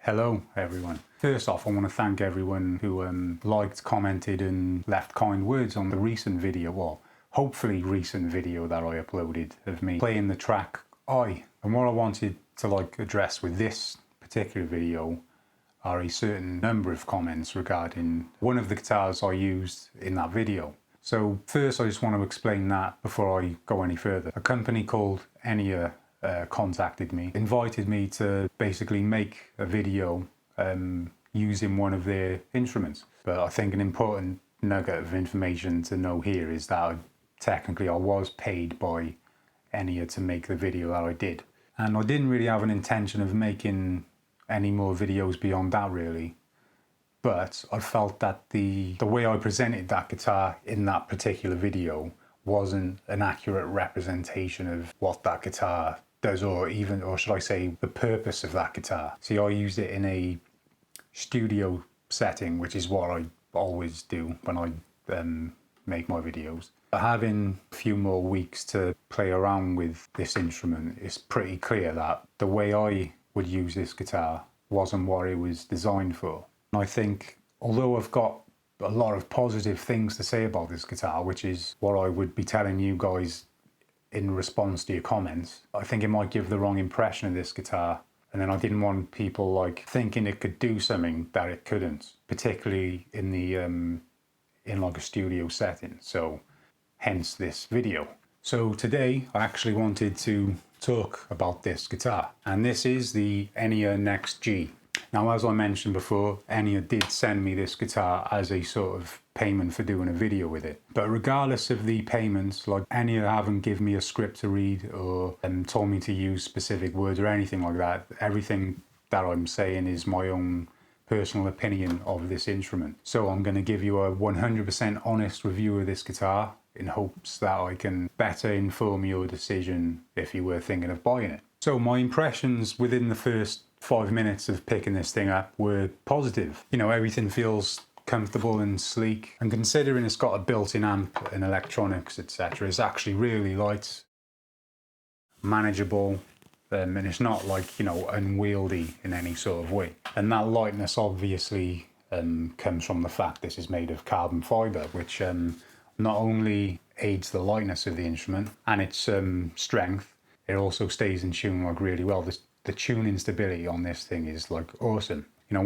Hello everyone. First off, I want to thank everyone who liked, commented and left kind words on the recent video, or hopefully recent video that I uploaded of me playing the track I. And what I wanted to address with this particular video are a certain number of comments regarding one of the guitars I used in that video. So first I just want to explain that before I go any further. A company called Enya contacted me, invited me to basically make a video using one of their instruments. But I think an important nugget of information to know here is that technically I was paid by Enya to make the video that I did. And I didn't really have an intention of making any more videos beyond that really. But I felt that the way I presented that guitar in that particular video wasn't an accurate representation of what that guitar does, or should I say the purpose of that guitar. See, I used it in a studio setting, which is what I always do when I make my videos. But having a few more weeks to play around with this instrument, it's pretty clear that the way I would use this guitar wasn't what it was designed for. And I think, although I've got a lot of positive things to say about this guitar, which is what I would be telling you guys in response to your comments, I think it might give the wrong impression of this guitar. And then I didn't want people thinking it could do something that it couldn't, particularly in the in a studio setting. So hence this video. So today I actually wanted to talk about this guitar, and this is the Enya NEXG. Now, as I mentioned before, Enya did send me this guitar as a sort of payment for doing a video with it. But regardless of the payments, Enya haven't given me a script to read or told me to use specific words or anything like that. Everything that I'm saying is my own personal opinion of this instrument. So I'm going to give you a 100% honest review of this guitar in hopes that I can better inform your decision if you were thinking of buying it. So my impressions within the first 5 minutes of picking this thing up were positive. You know, everything feels comfortable and sleek, and considering it's got a built-in amp and electronics, etc., it's actually really light, manageable, and it's not unwieldy in any sort of way. And that lightness obviously comes from the fact this is made of carbon fiber, which not only aids the lightness of the instrument and its strength, it also stays in tune really well. The tuning stability on this thing is awesome. You know,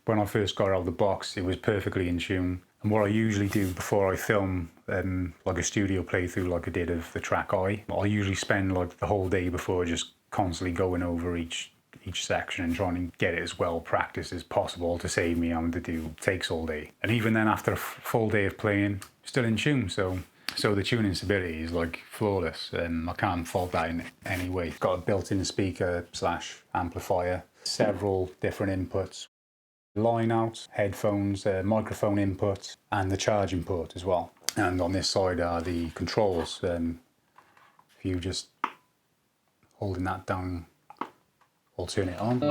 when I first got it out of the box, it was perfectly in tune. And what I usually do before I film a studio playthrough like I did of the track I usually spend the whole day before just constantly going over each section and trying to get it as well practiced as possible to save me having to do takes all day. And even then, after a full day of playing, still in tune. So the tuning stability is flawless, and I can't fault that in any way. It's got a built-in speaker / amplifier, several different inputs, line out, headphones, microphone input, and the charging port as well. And on this side are the controls. If you just holding that down, I'll turn it on.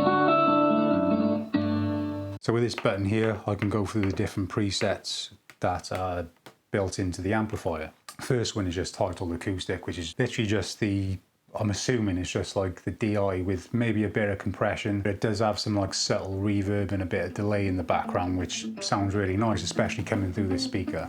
So with this button here, I can go through the different presets that are built into the amplifier. First one is just titled acoustic, which is literally just I'm assuming it's just the DI with maybe a bit of compression, but it does have some subtle reverb and a bit of delay in the background, which sounds really nice, especially coming through this speaker.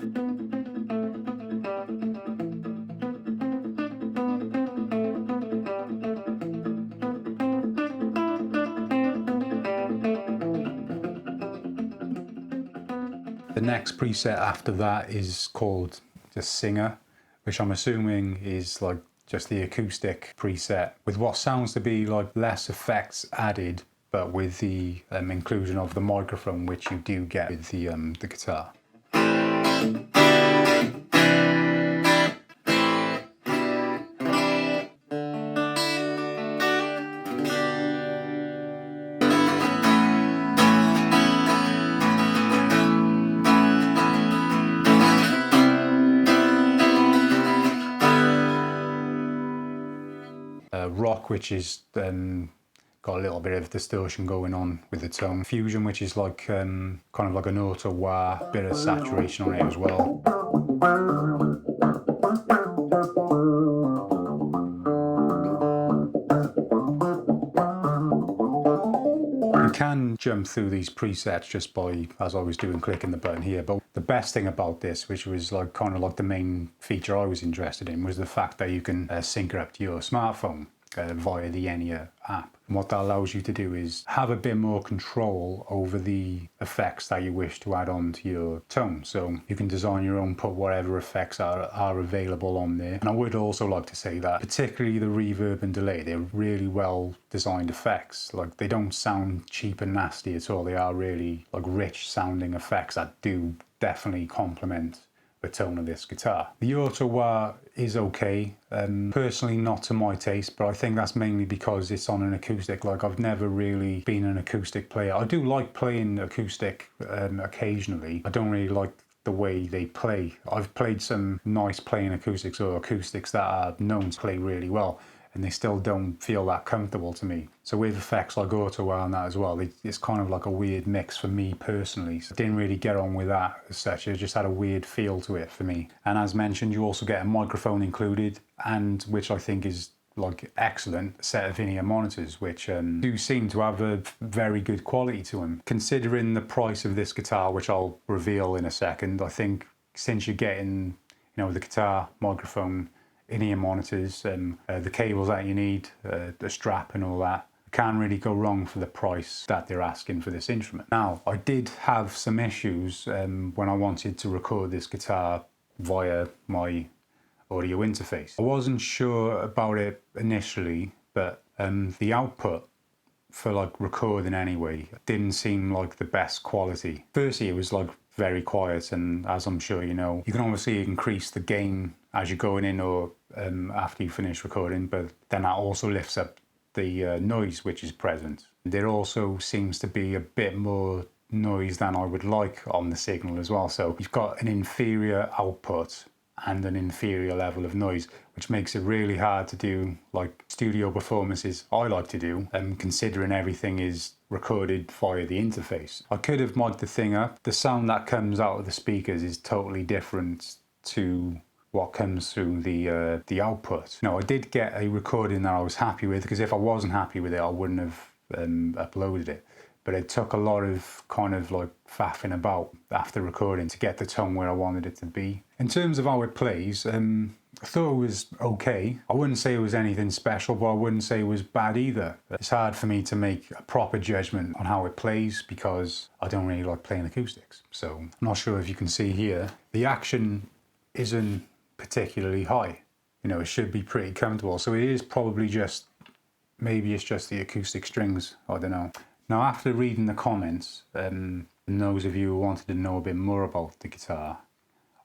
The next preset after that is called just Singer, which I'm assuming is just the acoustic preset with what sounds to be less effects added, but with the inclusion of the microphone, which you do get with the guitar. Rock, which is got a little bit of distortion going on with the tone. Fusion, which is kind of like an auto wah, bit of saturation on it as well. can jump through these presets just by, as I was doing, clicking the button here. But the best thing about this, which was like kind of like the main feature I was interested in, was the fact that you can sync it up to your smartphone via the Enya app. And what that allows you to do is have a bit more control over the effects that you wish to add on to your tone. So you can design your own, put whatever effects are available on there. And I would also like to say that particularly the reverb and delay, they're really well designed effects. Like, they don't sound cheap and nasty at all. They are really like rich sounding effects that do definitely complement the tone of this guitar. The auto wah is okay, personally not to my taste, but I think that's mainly because it's on an acoustic. Like, I've never really been an acoustic player. I do like playing acoustic occasionally. I don't really like the way they play. I've played some nice playing acoustics, or acoustics that are known to play really well, and they still don't feel that comfortable to me. So with effects like auto and that as well, it's kind of like a weird mix for me personally. So I didn't really get on with that as such. It just had a weird feel to it for me. And as mentioned, you also get a microphone included, and which I think is like excellent, set of in-ear monitors, which do seem to have a very good quality to them. Considering the price of this guitar, which I'll reveal in a second, I think since you're getting, you know, the guitar, microphone, in-ear monitors, and the cables that you need, the strap and all that, can't really go wrong for the price that they're asking for this instrument. Now, I did have some issues when I wanted to record this guitar via my audio interface. I wasn't sure about it initially, but the output for like recording anyway didn't seem like the best quality. Firstly, it was like very quiet, and as I'm sure you know, you can obviously increase the gain as you're going in or after you finish recording, but then that also lifts up the noise which is present. There also seems to be a bit more noise than I would like on the signal as well. So you've got an inferior output and an inferior level of noise, which makes it really hard to do like studio performances I like to do, considering everything is recorded via the interface. I could have mic'd the thing up. The sound that comes out of the speakers is totally different to what comes through the output. No, I did get a recording that I was happy with, because if I wasn't happy with it, I wouldn't have uploaded it. But it took a lot of kind of like faffing about after recording to get the tone where I wanted it to be. In terms of how it plays, I thought it was okay. I wouldn't say it was anything special, but I wouldn't say it was bad either. It's hard for me to make a proper judgment on how it plays because I don't really like playing acoustics. So I'm not sure if you can see here, the action isn't particularly high. You know, it should be pretty comfortable. So it is probably just, maybe it's just the acoustic strings, I don't know. Now, after reading the comments, and those of you who wanted to know a bit more about the guitar,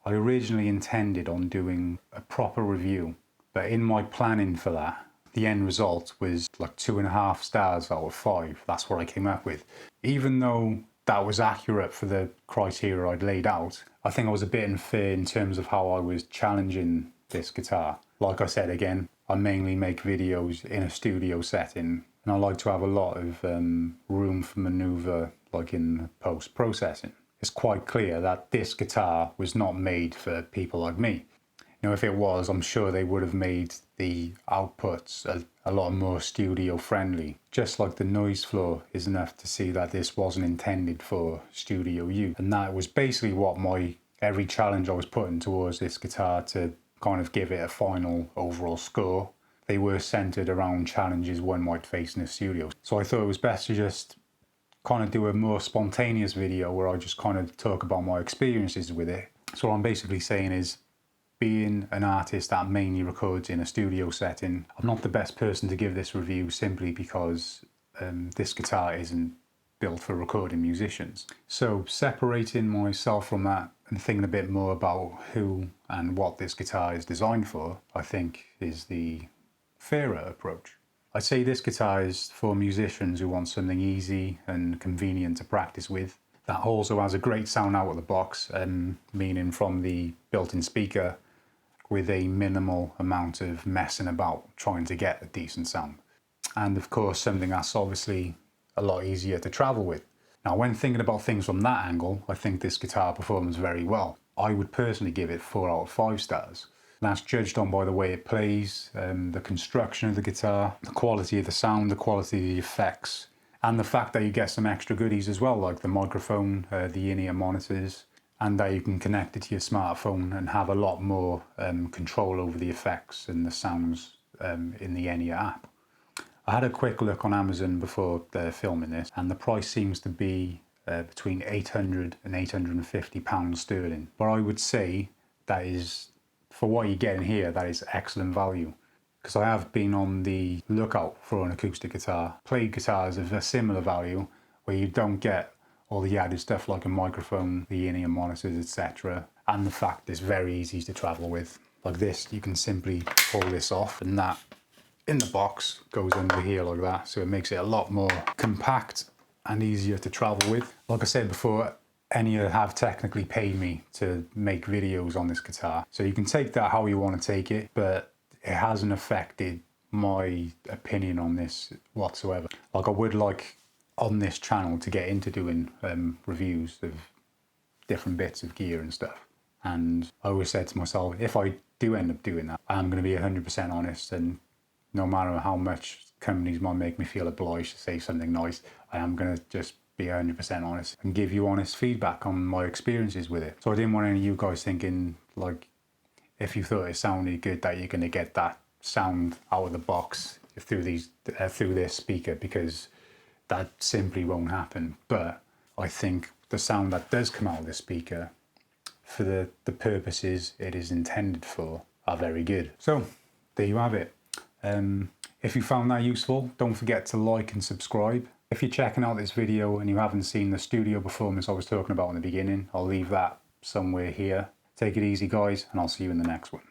I originally intended on doing a proper review, but in my planning for that, the end result was like 2.5 stars out of 5. That's what I came up with. Even though that was accurate for the criteria I'd laid out, I think I was a bit unfair in terms of how I was challenging this guitar. Like I said again, I mainly make videos in a studio setting, and I like to have a lot of room for maneuver, like in post-processing. It's quite clear that this guitar was not made for people like me. You know, if it was, I'm sure they would have made the outputs a lot more studio friendly. Just like the noise floor is enough to see that this wasn't intended for studio use. And that was basically what every challenge I was putting towards this guitar to kind of give it a final overall score. They were centered around challenges one might face in a studio. So I thought it was best to just kind of do a more spontaneous video where I just kind of talk about my experiences with it. So what I'm basically saying is, being an artist that mainly records in a studio setting, I'm not the best person to give this review simply because this guitar isn't built for recording musicians. So separating myself from that and thinking a bit more about who and what this guitar is designed for, I think is the fairer approach. I'd say this guitar is for musicians who want something easy and convenient to practice with. That also has a great sound out of the box, meaning from the built-in speaker, with a minimal amount of messing about trying to get a decent sound. And of course, something that's obviously a lot easier to travel with. Now, when thinking about things from that angle, I think this guitar performs very well. I would personally give it 4 out of 5 stars. That's judged on by the way it plays, the construction of the guitar, the quality of the sound, the quality of the effects, And the fact that you get some extra goodies as well, like the microphone, the in-ear monitors, and that you can connect it to your smartphone and have a lot more control over the effects and the sounds in the Enya app. I had a quick look on Amazon before filming this, and the price seems to be between £800 and £850 sterling. But I would say that is, for what you're getting here, that is excellent value. Because I have been on the lookout for an acoustic guitar, played guitars of a similar value, where you don't get all the added stuff like a microphone, the in-ear monitors, etc. And the fact it's very easy to travel with. Like this, you can simply pull this off, and that in the box goes under here like that, so it makes it a lot more compact and easier to travel with. Like I said before, Enya have technically paid me to make videos on this guitar, so you can take that how you want to take it, but it hasn't affected my opinion on this whatsoever. Like, I would like on this channel to get into doing reviews of different bits of gear and stuff, and I always said to myself, if I do end up doing that, I'm going to be 100% honest, and no matter how much companies might make me feel obliged to say something nice, I am going to just be 100% honest and give you honest feedback on my experiences with it. So I didn't want any of you guys thinking, like, if you thought it sounded good, that you're going to get that sound out of the box through this speaker, because that simply won't happen. But I think the sound that does come out of this speaker, for the purposes it is intended for, are very good. So there you have it. If you found that useful, don't forget to like and subscribe. If you're checking out this video and you haven't seen the studio performance I was talking about in the beginning, I'll leave that somewhere here. Take it easy, guys, and I'll see you in the next one.